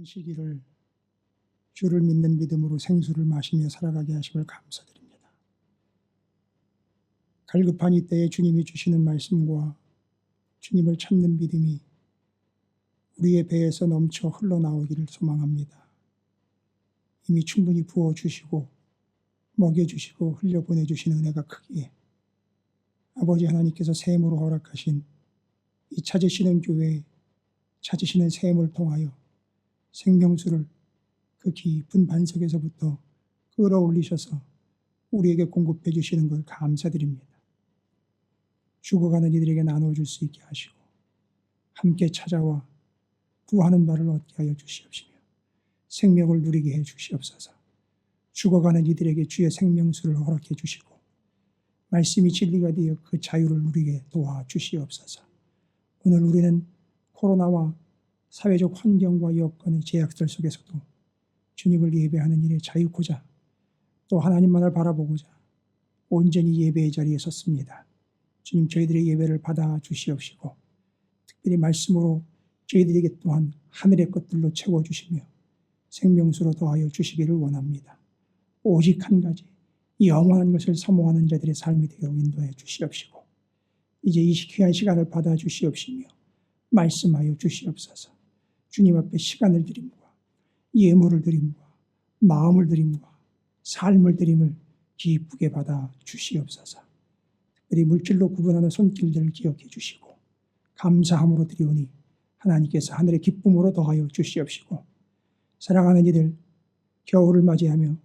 시기를 주를 믿는 믿음으로 생수를 마시며 살아가게 하심을 감사드립니다. 갈급한 이때에 주님이 주시는 말씀과 주님을 찾는 믿음이 우리의 배에서 넘쳐 흘러나오기를 소망합니다. 이미 충분히 부어주시고 먹여주시고 흘려보내주신 은혜가 크기에 아버지 하나님께서 샘으로 허락하신 이 찾으시는 교회, 찾으시는 샘을 통하여 생명수를 그 깊은 반석에서부터 끌어올리셔서 우리에게 공급해 주시는 걸 감사드립니다. 죽어가는 이들에게 나눠줄 수 있게 하시고 함께 찾아와 구하는 바를 얻게 하여 주시옵시며 생명을 누리게 해 주시옵소서. 죽어가는 이들에게 주의 생명수를 허락해 주시고 말씀이 진리가 되어 그 자유를 누리게 도와주시옵소서. 오늘 우리는 코로나와 사회적 환경과 여건의 제약들 속에서도 주님을 예배하는 일에 자유코자 또 하나님만을 바라보고자 온전히 예배의 자리에 섰습니다. 주님, 저희들의 예배를 받아 주시옵시고 특별히 말씀으로 저희들에게 또한 하늘의 것들로 채워주시며 생명수로 더하여 주시기를 원합니다. 오직 한 가지 영원한 것을 사모하는 자들의 삶이 되어 인도해 주시옵시고 이제 이 귀한 시간을 받아 주시옵시며 말씀하여 주시옵소서. 주님 앞에 시간을 드림과 예물을 드림과 마음을 드림과 삶을 드림을 기쁘게 받아 주시옵소서. 특별히 물질로 구분하는 손길들을 기억해 주시고 감사함으로 드리오니 하나님께서 하늘의 기쁨으로 더하여 주시옵시고 사랑하는 이들 겨울을 맞이하며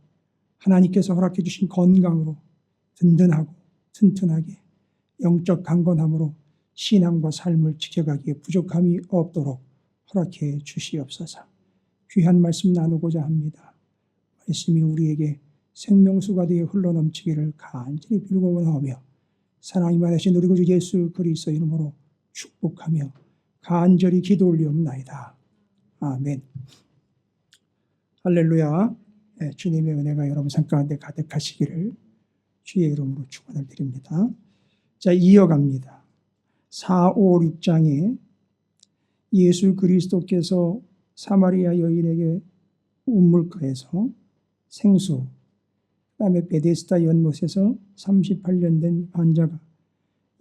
하나님께서 허락해 주신 건강으로 든든하고 튼튼하게 영적 강건함으로 신앙과 삶을 지켜가기에 부족함이 없도록 허락해 주시옵소서. 귀한 말씀 나누고자 합니다. 말씀이 우리에게 생명수가 되어 흘러넘치기를 간절히 빌고 원하며 사랑이 많으신 우리 구주 예수 그리스도 이름으로 축복하며 간절히 기도 올리옵나이다. 아멘. 할렐루야. 주님의 은혜가 여러분 삶 가운데 가득하시기를 주의 이름으로 축원을 드립니다. 자, 이어갑니다. 4, 5, 6장에 예수 그리스도께서 사마리아 여인에게 우물가에서 생수, 그 다음에 베데스다 연못에서 38년 된 환자가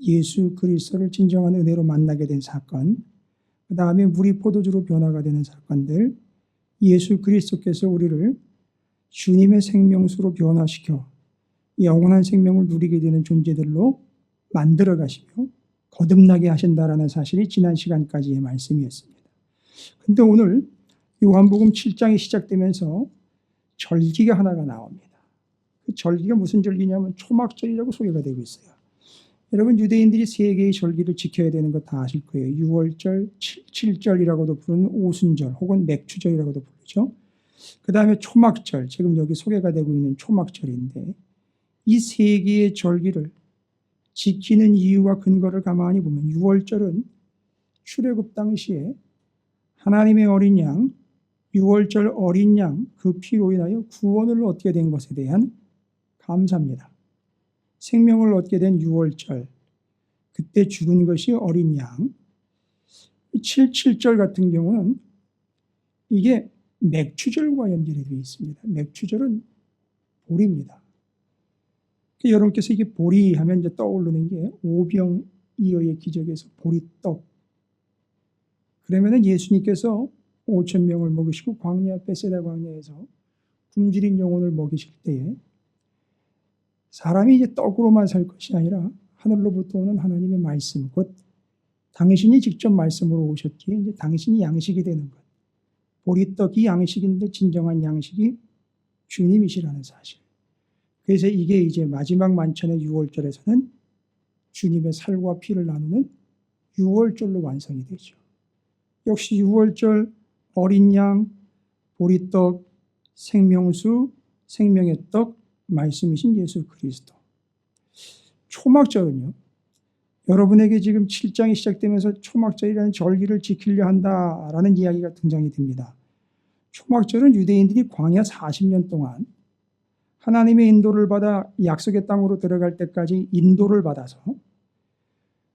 예수 그리스도를 진정한 은혜로 만나게 된 사건, 그 다음에 물이 포도주로 변화가 되는 사건들, 예수 그리스도께서 우리를 주님의 생명수로 변화시켜 영원한 생명을 누리게 되는 존재들로 만들어 가시며 거듭나게 하신다라는 사실이 지난 시간까지의 말씀이었습니다. 그런데 오늘 요한복음 7장이 시작되면서 절기가 하나가 나옵니다. 그 절기가 무슨 절기냐면 초막절이라고 소개가 되고 있어요. 여러분, 유대인들이 세 개의 절기를 지켜야 되는 거 다 아실 거예요. 6월절, 7절이라고도 부르는 오순절 혹은 맥추절이라고도 부르죠. 그 다음에 초막절, 지금 여기 소개가 되고 있는 초막절인데 이 세 개의 절기를 지키는 이유와 근거를 가만히 보면 6월절은 출애굽 당시에 하나님의 어린 양, 6월절 어린 양 그 피로 인하여 구원을 얻게 된 것에 대한 감사입니다. 생명을 얻게 된 6월절, 그때 죽은 것이 어린 양. 7.7절 같은 경우는 이게 맥추절과 연결이 되어 있습니다. 맥추절은 보리입니다. 여러분께서 이게 보리 하면 이제 떠오르는 게 오병이어의 기적에서 보리떡. 그러면은 예수님께서 5,000명을 먹이시고 광야 베세다 광야에서 굶주린 영혼을 먹이실 때에 사람이 이제 떡으로만 살 것이 아니라 하늘로부터 오는 하나님의 말씀, 곧 당신이 직접 말씀으로 오셨기에 이제 당신이 양식이 되는 것. 보리떡이 양식인데 진정한 양식이 주님이시라는 사실. 그래서 이게 이제 마지막 만찬의 6월절에서는 주님의 살과 피를 나누는 6월절로 완성이 되죠. 역시 6월절 어린 양, 보리떡, 생명수, 생명의 떡, 말씀이신 예수 그리스도. 초막절은요, 여러분에게 지금 7장이 시작되면서 초막절이라는 절기를 지키려 한다라는 이야기가 등장이 됩니다. 초막절은 유대인들이 광야 40년 동안 하나님의 인도를 받아 약속의 땅으로 들어갈 때까지 인도를 받아서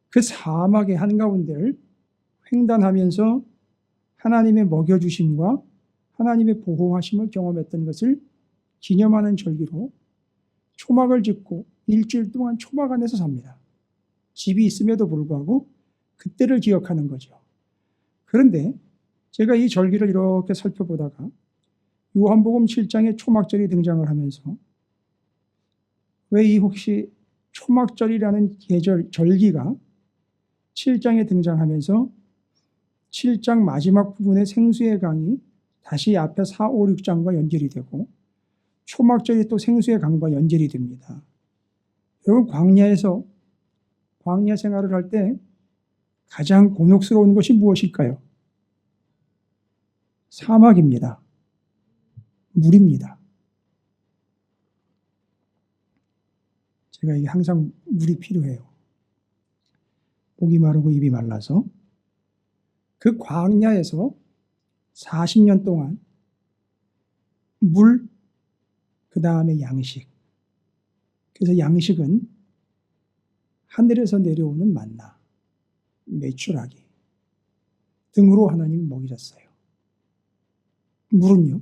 그 사막의 한가운데를 횡단하면서 하나님의 먹여주심과 하나님의 보호하심을 경험했던 것을 기념하는 절기로 초막을 짓고 일주일 동안 초막 안에서 삽니다. 집이 있음에도 불구하고 그때를 기억하는 거죠. 그런데 제가 이 절기를 이렇게 살펴보다가 요한복음 7장에 초막절이 등장을 하면서 왜 이 혹시 초막절이라는 계절, 절기가 7장에 등장하면서 7장 마지막 부분의 생수의 강이 다시 앞에 4, 5, 6장과 연결이 되고 초막절이 또 생수의 강과 연결이 됩니다. 여러분, 광야에서 광야 생활을 할 때 가장 곤혹스러운 것이 무엇일까요? 사막입니다. 물입니다. 제가 이게 항상 물이 필요해요. 목이 마르고 입이 말라서. 그 광야에서 40년 동안 물, 그 다음에 양식. 그래서 양식은 하늘에서 내려오는 만나, 메추라기 등으로 하나님이 먹이셨어요. 물은요,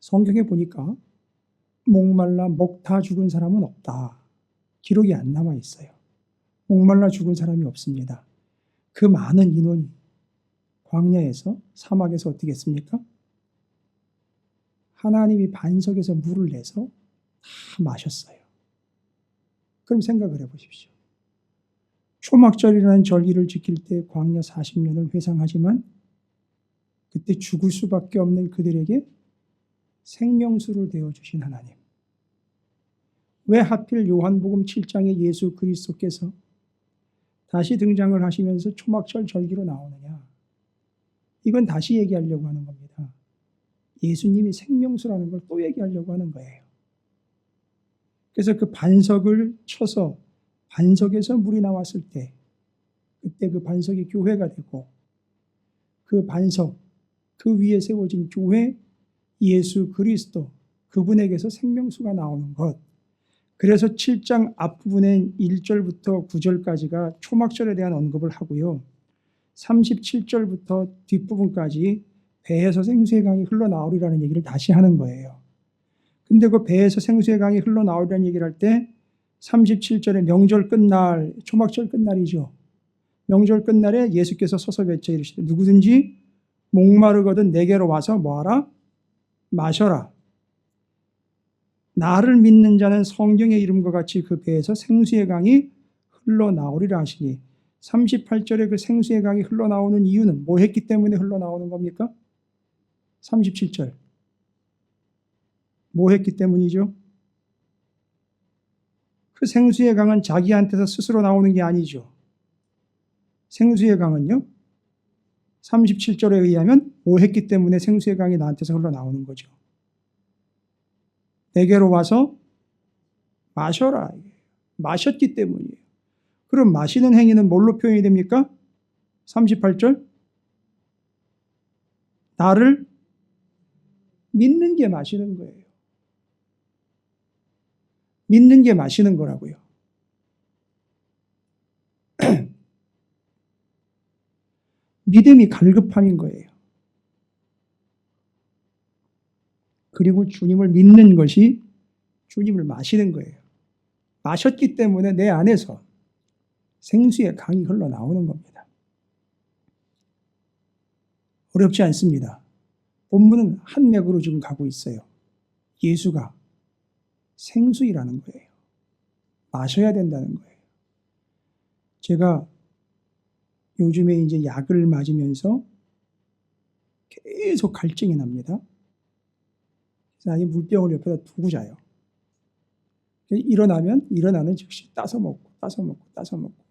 성경에 보니까 목말라 먹다 죽은 사람은 없다. 기록이 안 남아 있어요. 목말라 죽은 사람이 없습니다. 그 많은 인원이 광야에서, 사막에서 어떻게 했습니까? 하나님이 반석에서 물을 내서 다 마셨어요. 그럼 생각을 해보십시오. 초막절이라는 절기를 지킬 때 광야 40년을 회상하지만 그때 죽을 수밖에 없는 그들에게 생명수를 되어주신 하나님. 왜 하필 요한복음 7장에 예수 그리스도께서 다시 등장을 하시면서 초막절 절기로 나오느냐? 이건 다시 얘기하려고 하는 겁니다. 예수님이 생명수라는 걸 또 얘기하려고 하는 거예요. 그래서 그 반석을 쳐서 반석에서 물이 나왔을 때 그때 그 반석이 교회가 되고 그 반석, 그 위에 세워진 교회, 예수 그리스도, 그분에게서 생명수가 나오는 것. 그래서 7장 앞부분의 1절부터 9절까지가 초막절에 대한 언급을 하고요. 37절부터 뒷부분까지 배에서 생수의 강이 흘러나오리라는 얘기를 다시 하는 거예요. 근데 그 배에서 생수의 강이 흘러나오리라는 얘기를 할 때 37절에 명절 끝날, 초막절 끝날이죠. 명절 끝날에 예수께서 서서 외쳐 이르시되 누구든지 목마르거든 내게로 와서 뭐하라? 마셔라. 나를 믿는 자는 성경의 이름과 같이 그 배에서 생수의 강이 흘러나오리라 하시니 38절에 그 생수의 강이 흘러나오는 이유는 뭐 했기 때문에 흘러나오는 겁니까? 37절. 뭐 했기 때문이죠? 그 생수의 강은 자기한테서 스스로 나오는 게 아니죠. 생수의 강은요, 37절에 의하면 뭐 했기 때문에 생수의 강이 나한테서 흘러나오는 거죠. 내게로 와서 마셔라. 마셨기 때문이에요. 그럼 마시는 행위는 뭘로 표현이 됩니까? 38절. 나를 믿는 게 마시는 거예요. 믿는 게 마시는 거라고요. 믿음이 갈급함인 거예요. 그리고 주님을 믿는 것이 주님을 마시는 거예요. 마셨기 때문에 내 안에서 생수의 강이 흘러나오는 겁니다. 어렵지 않습니다. 본문은 한 맥으로 지금 가고 있어요. 예수가 생수이라는 거예요. 마셔야 된다는 거예요. 제가 요즘에 이제 약을 맞으면서 계속 갈증이 납니다. 그래서 아예 물병을 옆에다 두고 자요. 일어나면 일어나는 즉시 따서 먹고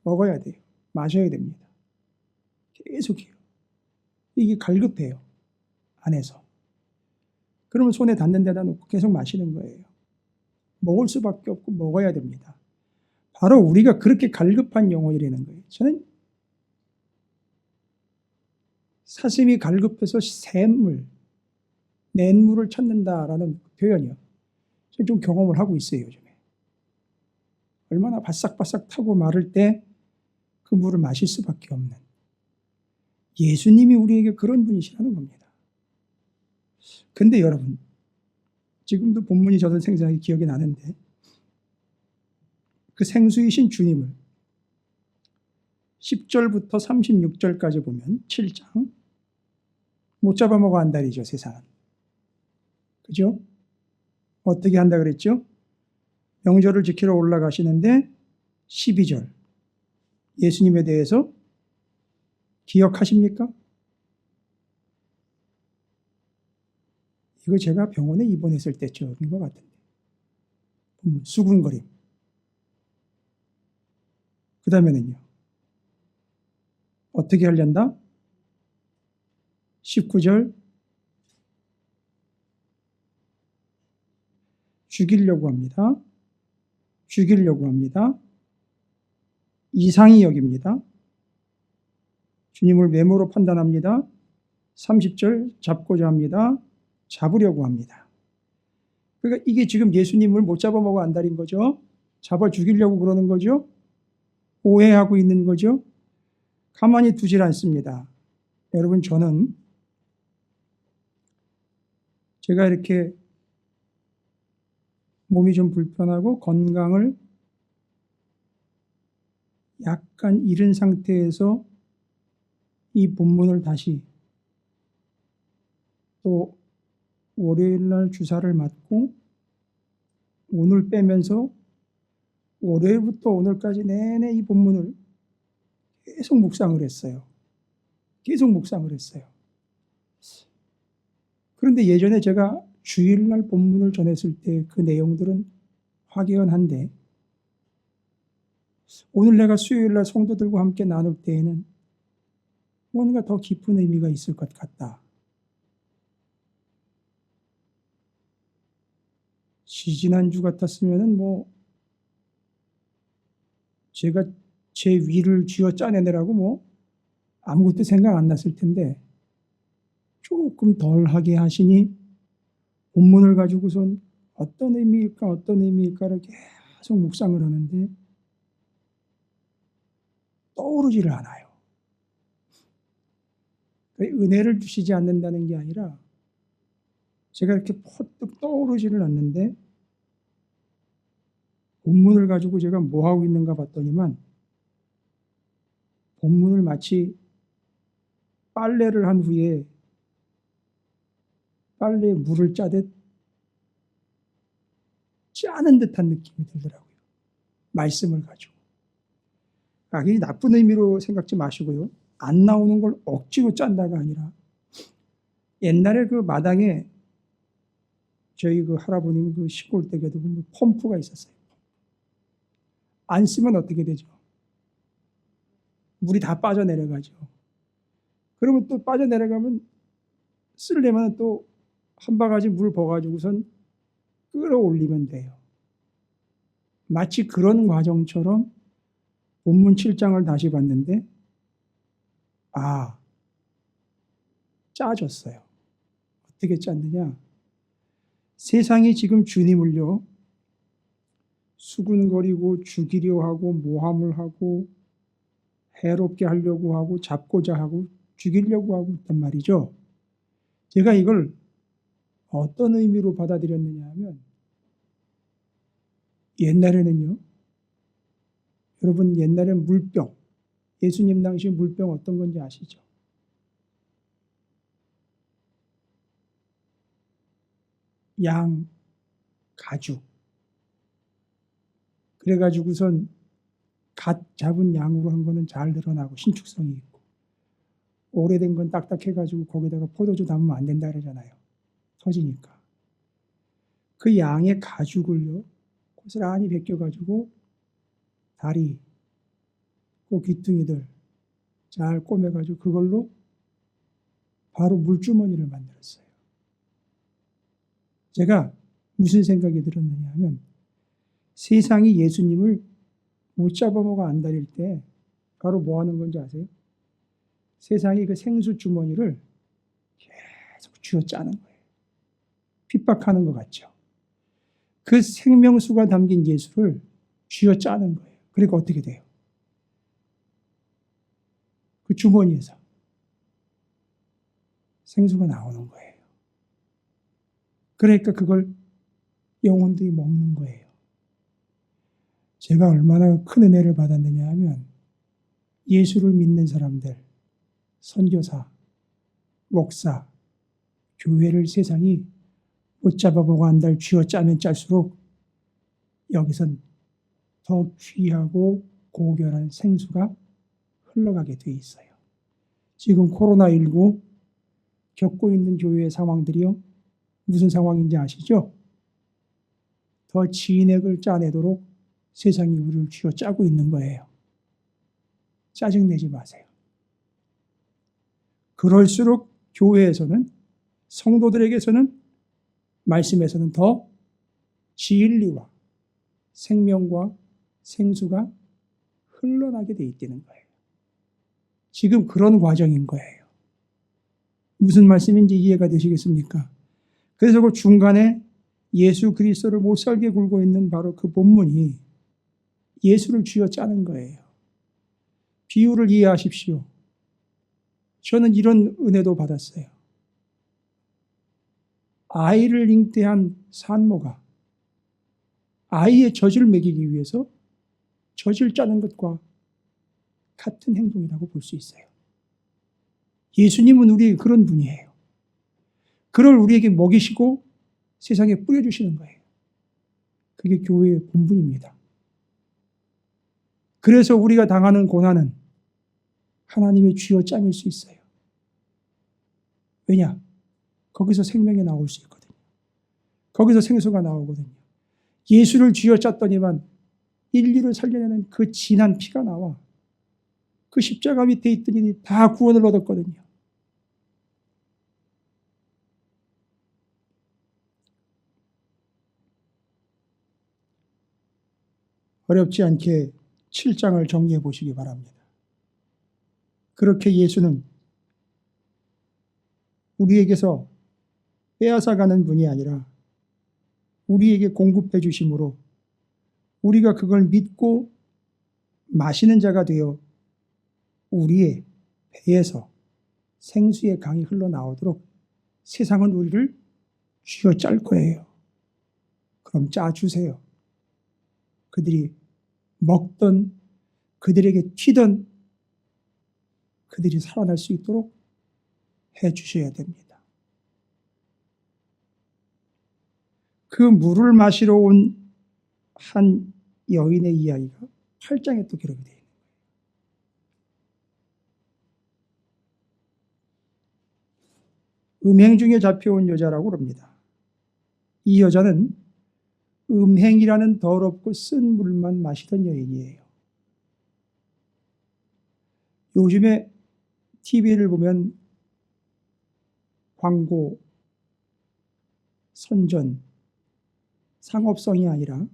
먹어야 돼요. 마셔야 됩니다. 계속해요. 이게 갈급해요. 안에서. 그러면 손에 닿는 데다 놓고 계속 마시는 거예요. 먹을 수밖에 없고 먹어야 됩니다. 바로 우리가 그렇게 갈급한 영혼이라는 거예요. 저는 사슴이 갈급해서 샘물, 냇물을 찾는다라는 표현이요. 저는 좀 경험을 하고 있어요, 요즘에. 얼마나 바싹바싹 타고 마를 때 그 물을 마실 수밖에 없는 예수님이 우리에게 그런 분이시라는 겁니다. 근데 여러분, 지금도 본문이 저도 생생하게 기억이 나는데 그 생수이신 주님을 10절부터 36절까지 보면 7장 못 잡아먹어 한다리죠, 세상은. 그죠? 어떻게 한다 그랬죠? 명절을 지키러 올라가시는데 12절 예수님에 대해서 기억하십니까? 이거 제가 병원에 입원했을 때쯤인 것 같은데. 수군거림. 그 다음에는요. 어떻게 하려다? 19절 죽이려고 합니다. 죽이려고 합니다. 이상히 여깁니다. 주님을 메모로 판단합니다. 30절 잡고자 합니다. 잡으려고 합니다. 그러니까 이게 지금 예수님을 못 잡아먹어 안달인 거죠. 잡아 죽이려고 그러는 거죠. 오해하고 있는 거죠. 가만히 두질 않습니다. 여러분, 저는 제가 이렇게 몸이 좀 불편하고 건강을 약간 잃은 상태에서 이 본문을 다시 또 월요일날 주사를 맞고 오늘 빼면서 월요일부터 오늘까지 내내 이 본문을 계속 묵상을 했어요. 계속 묵상을 했어요. 그런데 예전에 제가 주일날 본문을 전했을 때 그 내용들은 확연한데 오늘 내가 수요일날 성도들과 함께 나눌 때에는 뭔가 더 깊은 의미가 있을 것 같다. 지지난주 같았으면은 제가 제 위를 쥐어 짜내느라고 아무것도 생각 안 났을 텐데 조금 덜 하게 하시니 본문을 가지고선 어떤 의미일까를 계속 묵상을 하는데 떠오르지를 않아요. 은혜를 주시지 않는다는 게 아니라 제가 이렇게 퍼뜩 떠오르지를 않는데 본문을 가지고 제가 뭐 하고 있는가 봤더니만 본문을 마치 빨래를 한 후에 빨래에 물을 짜듯 짜는 듯한 느낌이 들더라고요. 말씀을 가지고. 이 나쁜 의미로 생각지 마시고요. 안 나오는 걸 억지로 짠다가 아니라 옛날에 그 마당에 저희 그 할아버님 그 시골 댁에도 펌프가 있었어요. 안 쓰면 어떻게 되죠? 물이 다 빠져내려가죠. 그러면 또 빠져내려가면 쓰려면 또 한 바가지 물 부어가지고선 끌어올리면 돼요. 마치 그런 과정처럼 본문 7장을 다시 봤는데 짜졌어요. 어떻게 짰느냐? 세상이 지금 주님을요 수군거리고 죽이려 하고 모함을 하고 해롭게 하려고 하고 잡고자 하고 죽이려고 하고 있단 말이죠. 제가 이걸 어떤 의미로 받아들였느냐 하면 옛날에는요, 여러분 옛날에 물병, 예수님 당시 물병 어떤 건지 아시죠? 양, 가죽. 그래가지고선 갓 잡은 양으로 한 거는 잘 늘어나고 신축성이 있고 오래된 건 딱딱해가지고 거기다가 포도주 담으면 안 된다 그러잖아요. 터지니까. 그 양의 가죽을요 고스란히 벗겨가지고 다리, 그 귀퉁이들 잘 꼬매가지고 그걸로 바로 물주머니를 만들었어요. 제가 무슨 생각이 들었느냐 하면 세상이 예수님을 못 잡아먹어 안달일 때 바로 뭐 하는 건지 아세요? 세상이 그 생수 주머니를 계속 쥐어짜는 거예요. 핍박하는 것 같죠. 그 생명수가 담긴 예수를 쥐어짜는 거예요. 그러니까 어떻게 돼요? 그 주머니에서 생수가 나오는 거예요. 그러니까 그걸 영혼들이 먹는 거예요. 제가 얼마나 큰 은혜를 받았느냐 하면 예수를 믿는 사람들, 선교사, 목사, 교회를 세상이 못 잡아보고 한달 쥐어짜면 짤수록 여기선 더 귀하고 고결한 생수가 흘러가게 돼 있어요. 지금 코로나19 겪고 있는 교회의 상황들이요. 무슨 상황인지 아시죠? 더 진액을 짜내도록 세상이 우리를 쥐어짜고 있는 거예요. 짜증내지 마세요. 그럴수록 교회에서는, 성도들에게서는, 말씀에서는 더 진리와 생명과 생수가 흘러나게 돼 있다는 거예요. 지금 그런 과정인 거예요. 무슨 말씀인지 이해가 되시겠습니까? 그래서 그 중간에 예수 그리스도를 못 살게 굴고 있는 바로 그 본문이 예수를 쥐어짜는 거예요. 비유를 이해하십시오. 저는 이런 은혜도 받았어요. 아이를 잉태한 산모가 아이의 젖을 먹이기 위해서 젖을 짜는 것과 같은 행동이라고 볼 수 있어요. 예수님은 우리에게 그런 분이에요. 그걸 우리에게 먹이시고 세상에 뿌려주시는 거예요. 그게 교회의 본분입니다. 그래서 우리가 당하는 고난은 하나님의 쥐어짬일 수 있어요. 왜냐? 거기서 생명이 나올 수 있거든요. 거기서 생수가 나오거든요. 예수를 쥐어짰더니만 인류를 살려내는 그 진한 피가 나와 그 십자가 밑에 있던 이들이 다 구원을 얻었거든요. 어렵지 않게 7장을 정리해 보시기 바랍니다. 그렇게 예수는 우리에게서 빼앗아가는 분이 아니라 우리에게 공급해 주심으로 우리가 그걸 믿고 마시는 자가 되어 우리의 배에서 생수의 강이 흘러나오도록 세상은 우리를 쥐어짤 거예요. 그럼 짜주세요. 그들이 먹던, 그들에게 튀던 그들이 살아날 수 있도록 해주셔야 됩니다. 그 물을 마시러 온 한 여인의 이야기가 8장에 또 기록이 되어 있는 거예요. 음행 중에 잡혀온 여자라고 합니다. 이 여자는 음행이라는 더럽고 쓴 물만 마시던 여인이에요. 요즘에 TV를 보면 광고, 선전, 상업성이 아니라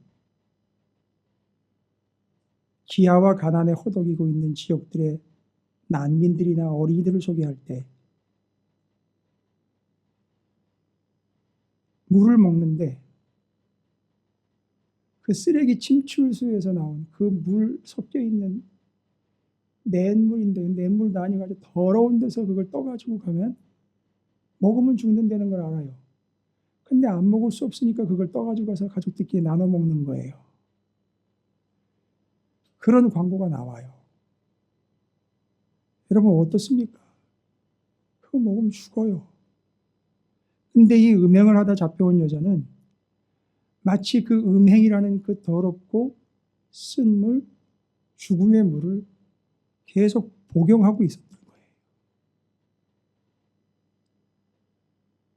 기아와 가난에 허덕이고 있는 지역들의 난민들이나 어린이들을 소개할 때 물을 먹는데 그 쓰레기 침출소에서 나온 그 물 섞여 있는 냇물인데 냇물도 아니가지고 더러운 데서 그걸 떠가지고 가면 먹으면 죽는다는 걸 알아요. 근데 안 먹을 수 없으니까 그걸 떠가지고 가서 가족들끼리 나눠 먹는 거예요. 그런 광고가 나와요. 여러분 어떻습니까? 그거 먹으면 죽어요. 근데 이 음행을 하다 잡혀온 여자는 마치 그 음행이라는 그 더럽고 쓴 물, 죽음의 물을 계속 복용하고 있었던 거예요.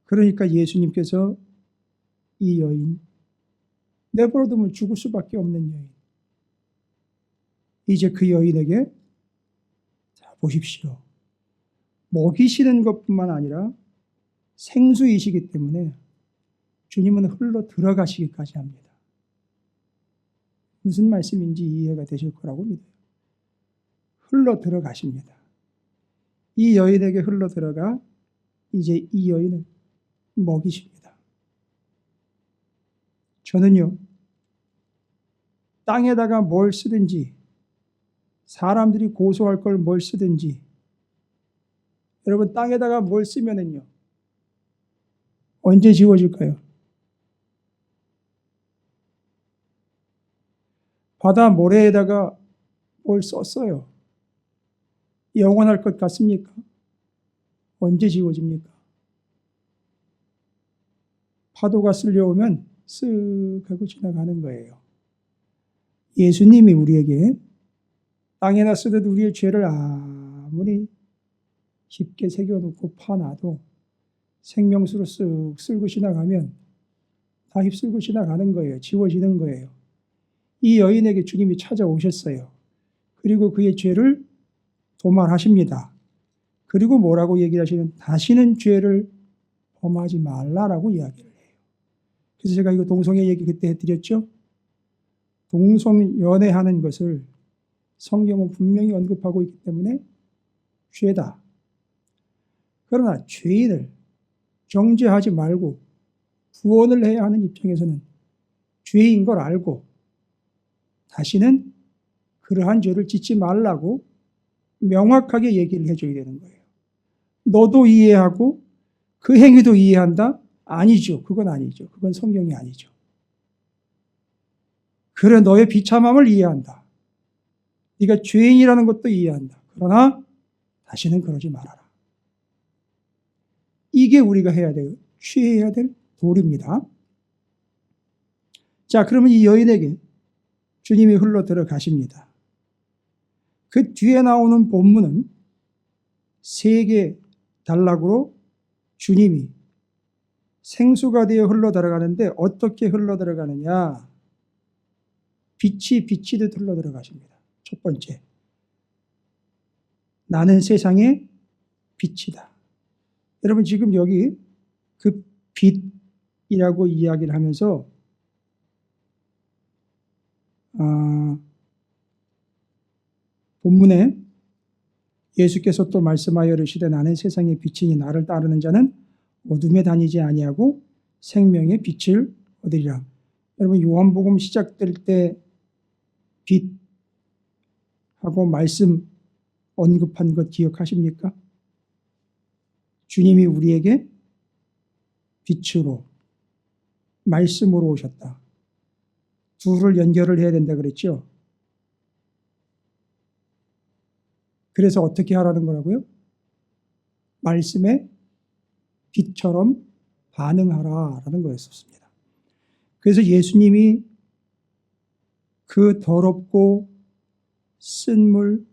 그러니까 예수님께서 이 여인, 내버려두면 죽을 수밖에 없는 여인, 이제 그 여인에게 자 보십시오. 먹이시는 것뿐만 아니라 생수이시기 때문에 주님은 흘러 들어가시기까지 합니다. 무슨 말씀인지 이해가 되실 거라고 믿어요. 흘러 들어가십니다. 이 여인에게 흘러 들어가 이제 이 여인을 먹이십니다. 저는요, 땅에다가 뭘 쓰든지 사람들이 고소할 걸 뭘 쓰든지 여러분 땅에다가 뭘 쓰면은요 언제 지워질까요? 바다 모래에다가 뭘 썼어요. 영원할 것 같습니까? 언제 지워집니까? 파도가 쓸려오면 쓱 하고 지나가는 거예요. 예수님이 우리에게 땅에다 쓰듯 우리의 죄를 아무리 깊게 새겨놓고 파놔도 생명수로 쓱 쓸고 지나가면 다 휩쓸고 지나가는 거예요. 지워지는 거예요. 이 여인에게 주님이 찾아오셨어요. 그리고 그의 죄를 도말하십니다. 그리고 뭐라고 얘기를 하시는? 다시는 죄를 범하지 말라라고 이야기를 해요. 그래서 제가 이거 동성애 얘기 그때 해드렸죠? 동성연애하는 것을 성경은 분명히 언급하고 있기 때문에 죄다. 그러나 죄인을 정죄하지 말고 구원을 해야 하는 입장에서는 죄인 걸 알고 다시는 그러한 죄를 짓지 말라고 명확하게 얘기를 해줘야 되는 거예요. 너도 이해하고 그 행위도 이해한다? 아니죠. 그건 아니죠. 그건 성경이 아니죠. 그래, 너의 비참함을 이해한다. 네가 죄인이라는 것도 이해한다. 그러나 다시는 그러지 말아라. 이게 우리가 해야 돼요. 취해야 될 도리입니다. 자, 그러면 이 여인에게 주님이 흘러 들어가십니다. 그 뒤에 나오는 본문은 3개 단락으로 주님이 생수가 되어 흘러 들어가는데 어떻게 흘러 들어가느냐? 빛이 비치듯 흘러 들어가십니다. 첫 번째, 나는 세상의 빛이다. 여러분 지금 여기 그 빛이라고 이야기를 하면서 본문에 예수께서 또 말씀하여 이르시되 나는 세상의 빛이니 나를 따르는 자는 어둠에 다니지 아니하고 생명의 빛을 얻으리라. 여러분 요한복음 시작될 때 빛하고 말씀 언급한 것 기억하십니까? 주님이 우리에게 빛으로 말씀으로 오셨다. 둘을 연결을 해야 된다 그랬죠. 그래서 어떻게 하라는 거라고요? 말씀에 빛처럼 반응하라라는 거였습니다. 그래서 예수님이 그 더럽고 쓴 물,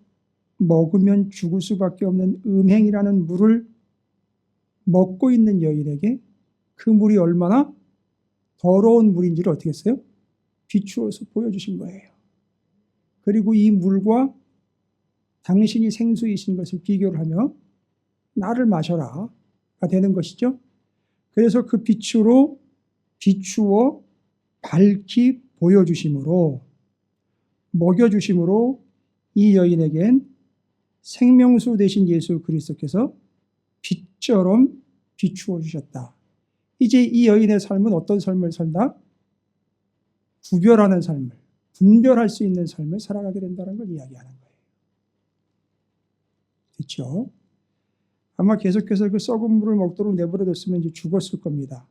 먹으면 죽을 수밖에 없는 음행이라는 물을 먹고 있는 여인에게 그 물이 얼마나 더러운 물인지를 어떻게 했어요? 비추어서 보여주신 거예요. 그리고 이 물과 당신이 생수이신 것을 비교를 하며 나를 마셔라가 되는 것이죠. 그래서 그 빛으로 비추어 밝히 보여주심으로 먹여주심으로 이 여인에겐 생명수 되신 예수 그리스도께서 빛처럼 비추어 주셨다. 이제 이 여인의 삶은 어떤 삶을 산다? 구별하는 삶을, 분별할 수 있는 삶을 살아가게 된다는 걸 이야기하는 거예요. 됐죠? 아마 계속해서 그 썩은 물을 먹도록 내버려뒀으면 이제 죽었을 겁니다.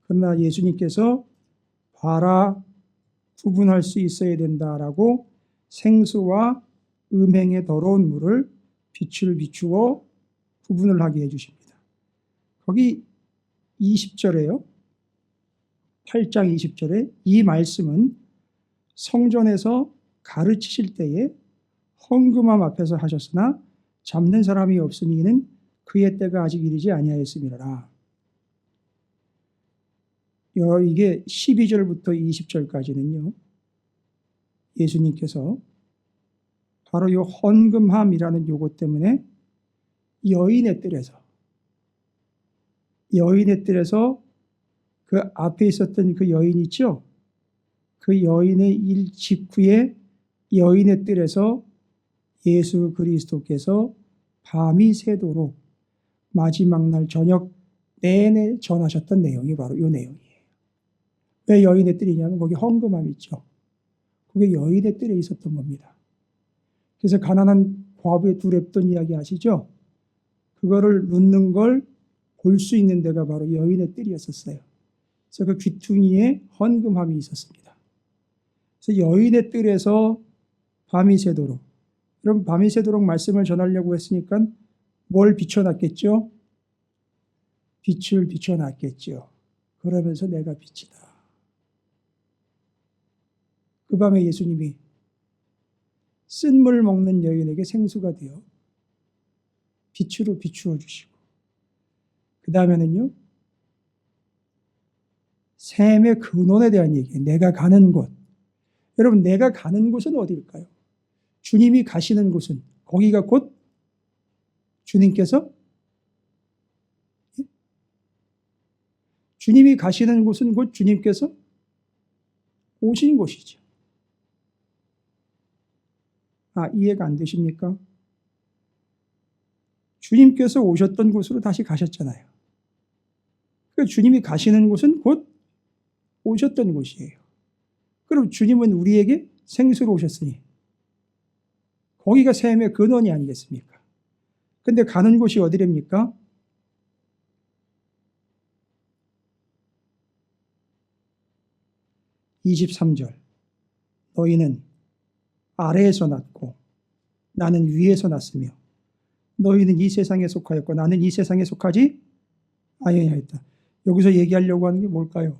그러나 예수님께서 봐라, 구분할 수 있어야 된다라고 생수와 음행의 더러운 물을 빛을 비추어 구분을 하게 해주십니다. 거기 20절에요. 8장 20절에 이 말씀은 성전에서 가르치실 때에 헌금함 앞에서 하셨으나 잡는 사람이 없으니 이는 그의 때가 아직 이르지 아니하였음이라. 이게 12절부터 20절까지는요. 예수님께서 바로 이 헌금함이라는 요것 때문에 여인의 뜰에서 그 앞에 있었던 그 여인 있죠? 그 여인의 일 직후에 여인의 뜰에서 예수 그리스도께서 밤이 새도록 마지막 날 저녁 내내 전하셨던 내용이 바로 이 내용이에요. 왜 여인의 뜰이냐면 거기 헌금함이 있죠. 그게 여인의 뜰에 있었던 겁니다. 그래서 가난한 과부의 두 랩돈 이야기 아시죠? 그거를 눕는 걸 볼 수 있는 데가 바로 여인의 뜰이었었어요. 그래서 그 귀퉁이에 헌금함이 있었습니다. 그래서 여인의 뜰에서 밤이 새도록. 그럼 밤이 새도록 말씀을 전하려고 했으니까 뭘 비춰놨겠죠? 빛을 비춰놨겠죠. 그러면서 내가 빛이다. 그 밤에 예수님이 쓴물 먹는 여인에게 생수가 되어 빛으로 비추어 주시고, 그 다음에는요, 샘의 근원에 대한 얘기예요. 내가 가는 곳. 여러분, 내가 가는 곳은 어디일까요? 주님이 가시는 곳은, 거기가 곧 주님께서, 주님이 가시는 곳은 곧 주님께서 오신 곳이죠. 이해가 안 되십니까? 주님께서 오셨던 곳으로 다시 가셨잖아요. 그러니까 주님이 가시는 곳은 곧 오셨던 곳이에요. 그럼 주님은 우리에게 생수로 오셨으니 거기가 샘의 근원이 아니겠습니까? 근데 가는 곳이 어디랍니까? (23절) 너희는 아래에서 났고 나는 위에서 났으며 너희는 이 세상에 속하였고 나는 이 세상에 속하지 아니하였다. 여기서 얘기하려고 하는 게 뭘까요?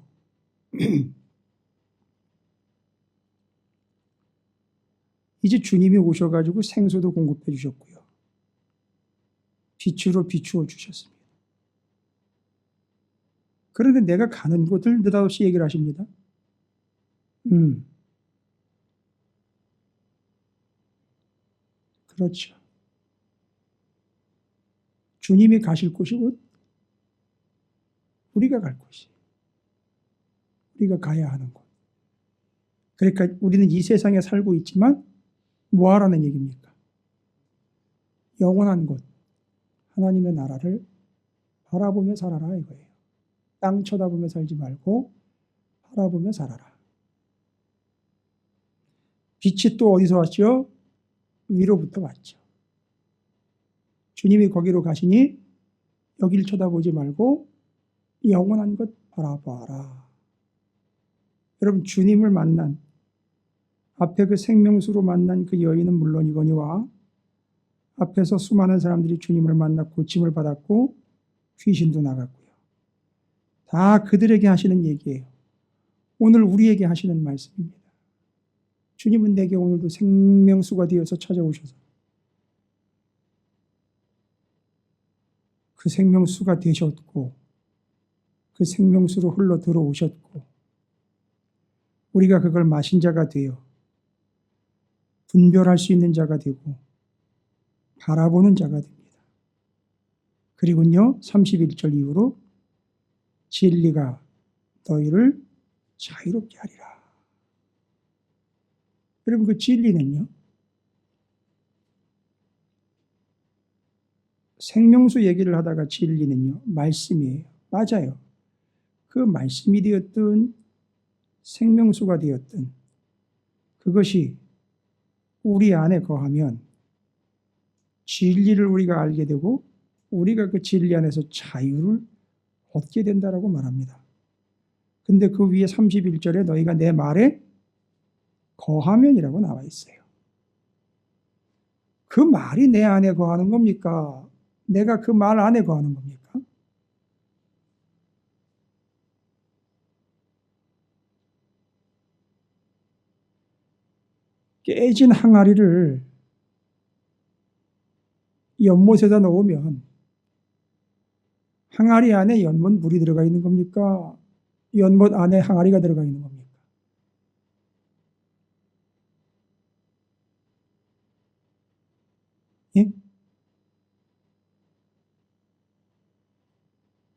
이제 주님이 오셔가지고 생수도 공급해 주셨고요. 빛으로 비추어 주셨습니다. 그런데 내가 가는 곳을 느닷없이 얘기를 하십니다. 그렇죠. 주님이 가실 곳이 곧 우리가 갈 곳이, 우리가 가야 하는 곳. 그러니까 우리는 이 세상에 살고 있지만 뭐 하라는 얘기입니까? 영원한 곳, 하나님의 나라를 바라보며 살아라 이거예요. 땅 쳐다보며 살지 말고 바라보며 살아라. 빛이 또 어디서 왔죠? 위로부터 왔죠. 주님이 거기로 가시니 여기를 쳐다보지 말고 영원한 것 바라봐라. 여러분, 주님을 만난, 앞에 그 생명수로 만난 그 여인은 물론이거니와 앞에서 수많은 사람들이 주님을 만나 고침을 받았고 귀신도 나갔고요. 다 그들에게 하시는 얘기예요. 오늘 우리에게 하시는 말씀입니다. 주님은 내게 오늘도 생명수가 되어서 찾아오셔서 그 생명수가 되셨고 그 생명수로 흘러 들어오셨고 우리가 그걸 마신 자가 되어 분별할 수 있는 자가 되고 바라보는 자가 됩니다. 그리고요 31절 이후로 진리가 너희를 자유롭게 하리라. 여러분, 그 진리는요 생명수 얘기를 하다가 진리는요 말씀이에요. 맞아요. 그 말씀이 되었든 생명수가 되었든 그것이 우리 안에 거하면 진리를 우리가 알게 되고 우리가 그 진리 안에서 자유를 얻게 된다라고 말합니다. 근데 그 위에 31절에 너희가 내 말에 거하면이라고 나와 있어요. 그 말이 내 안에 거하는 겁니까? 내가 그 말 안에 거하는 겁니까? 깨진 항아리를 연못에다 넣으면 항아리 안에 연못 물이 들어가 있는 겁니까? 연못 안에 항아리가 들어가 있는 겁니까? 예?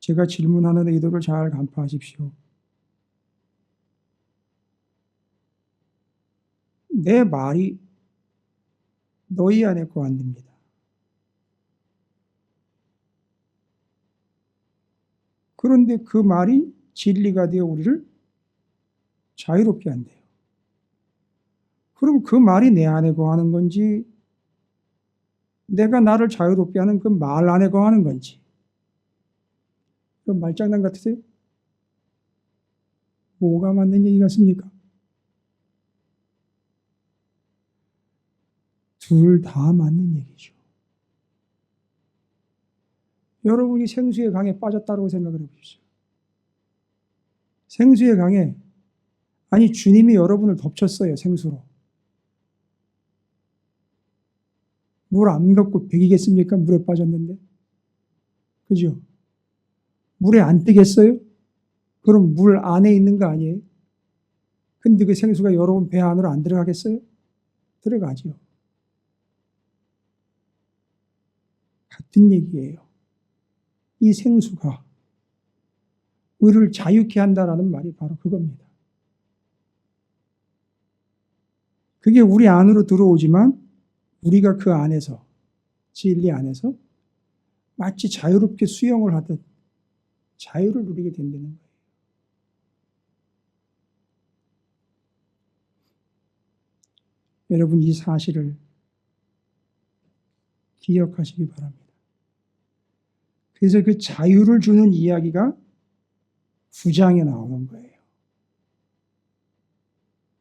제가 질문하는 의도를 잘 간파하십시오. 내 말이 너희 안에 거한답니다. 그런데 그 말이 진리가 되어 우리를 자유롭게 한대요. 그럼 그 말이 내 안에 거하는 건지 내가 나를 자유롭게 하는 그 말 안에 거하는 건지. 그럼 말장난 같으세요? 뭐가 맞는 얘기 같습니까? 둘 다 맞는 얘기죠. 여러분이 생수의 강에 빠졌다고 생각을 해보십시오. 생수의 강에, 아니 주님이 여러분을 덮쳤어요. 생수로. 물 안 먹고 배기겠습니까? 물에 빠졌는데. 그죠? 물에 안 뜨겠어요? 그럼 물 안에 있는 거 아니에요? 근데 그 생수가 여러분 배 안으로 안 들어가겠어요? 들어가죠. 같은 얘기예요. 이 생수가 우리를 자유케 한다라는 말이 바로 그겁니다. 그게 우리 안으로 들어오지만 우리가 그 안에서, 진리 안에서 마치 자유롭게 수영을 하듯 자유를 누리게 된다는 거예요. 여러분 이 사실을 기억하시기 바랍니다. 그래서 그 자유를 주는 이야기가 9장에 나오는 거예요.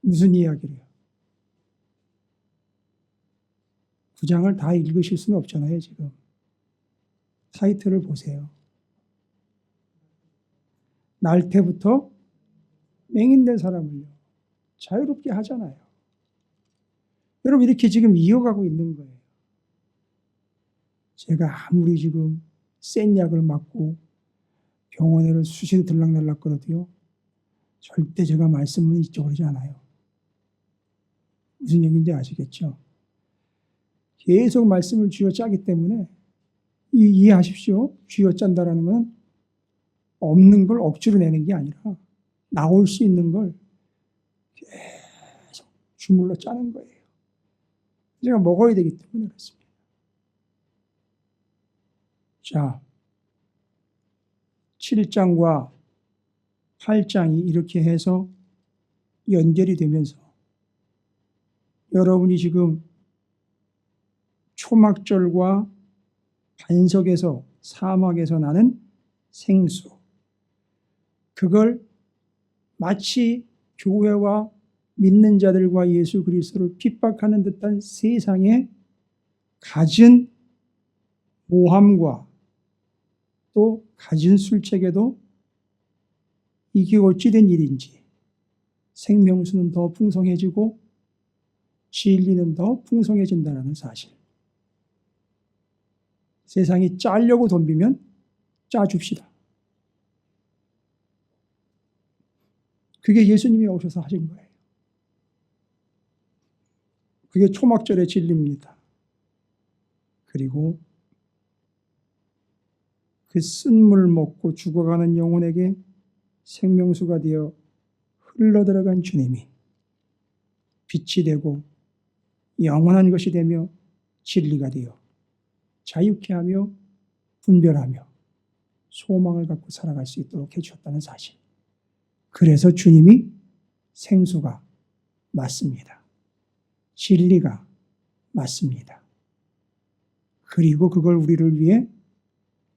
무슨 이야기래요? 9장을 다 읽으실 수는 없잖아요, 지금. 타이틀을 보세요. 날 때부터 맹인된 사람을요, 자유롭게 하잖아요. 여러분, 이렇게 지금 이어가고 있는 거예요. 제가 아무리 지금 센 약을 맞고 병원에를 수시로 들락날락 거려도요, 절대 제가 말씀은 잊어버리지 않아요. 무슨 얘기인지 아시겠죠? 계속 말씀을 쥐어짜기 때문에 이해하십시오. 쥐어짠다라는 건 없는 걸 억지로 내는 게 아니라 나올 수 있는 걸 계속 주물러 짜는 거예요. 제가 먹어야 되기 때문에 그렇습니다. 자, 7장과 8장이 이렇게 해서 연결이 되면서 여러분이 지금 초막절과 반석에서 사막에서 나는 생수, 그걸 마치 교회와 믿는 자들과 예수 그리스도를 핍박하는 듯한 세상에 갖은 모함과 또 갖은 술책에도 이게 어찌된 일인지 생명수는 더 풍성해지고 진리는 더 풍성해진다는 사실. 세상이 짜려고 덤비면 짜줍시다. 그게 예수님이 오셔서 하신 거예요. 그게 초막절의 진리입니다. 그리고 그 쓴물 먹고 죽어가는 영혼에게 생명수가 되어 흘러들어간 주님이 빛이 되고 영원한 것이 되며 진리가 되어 자유케 하며 분별하며 소망을 갖고 살아갈 수 있도록 해주셨다는 사실. 그래서 주님이 생수가 맞습니다. 진리가 맞습니다. 그리고 그걸 우리를 위해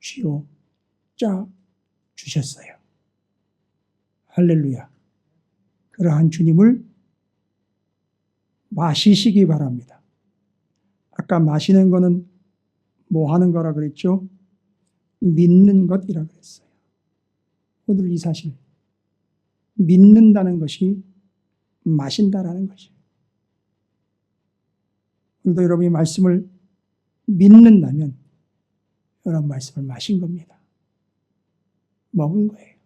쥐어 짜 주셨어요. 할렐루야. 그러한 주님을 마시시기 바랍니다. 아까 마시는 거는 뭐 하는 거라 그랬죠? 믿는 것이라 그랬어요. 오늘 이 사실, 믿는다는 것이 마신다라는 것이에요. 오늘도 여러분이 말씀을 믿는다면 여러분 말씀을 마신 겁니다. 먹은 거예요.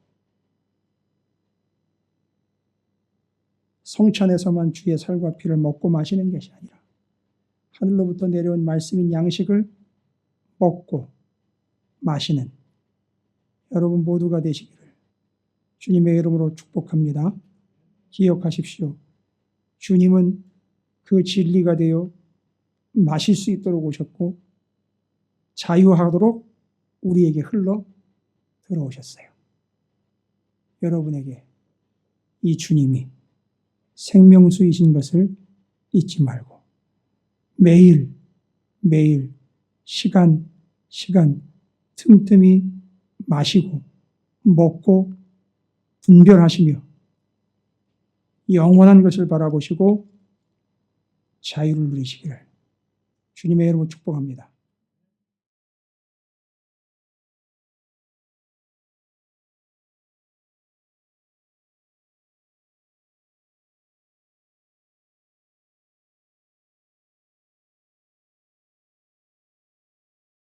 성찬에서만 주의 살과 피를 먹고 마시는 것이 아니라 하늘로부터 내려온 말씀인 양식을 먹고 마시는 여러분 모두가 되시기를 주님의 이름으로 축복합니다. 기억하십시오. 주님은 그 진리가 되어 마실 수 있도록 오셨고 자유하도록 우리에게 흘러 들어오셨어요. 여러분에게 이 주님이 생명수이신 것을 잊지 말고 매일 시간 틈틈이 마시고 먹고 분별하시며 영원한 것을 바라보시고 자유를 누리시기를 주님의 이름으로 축복합니다.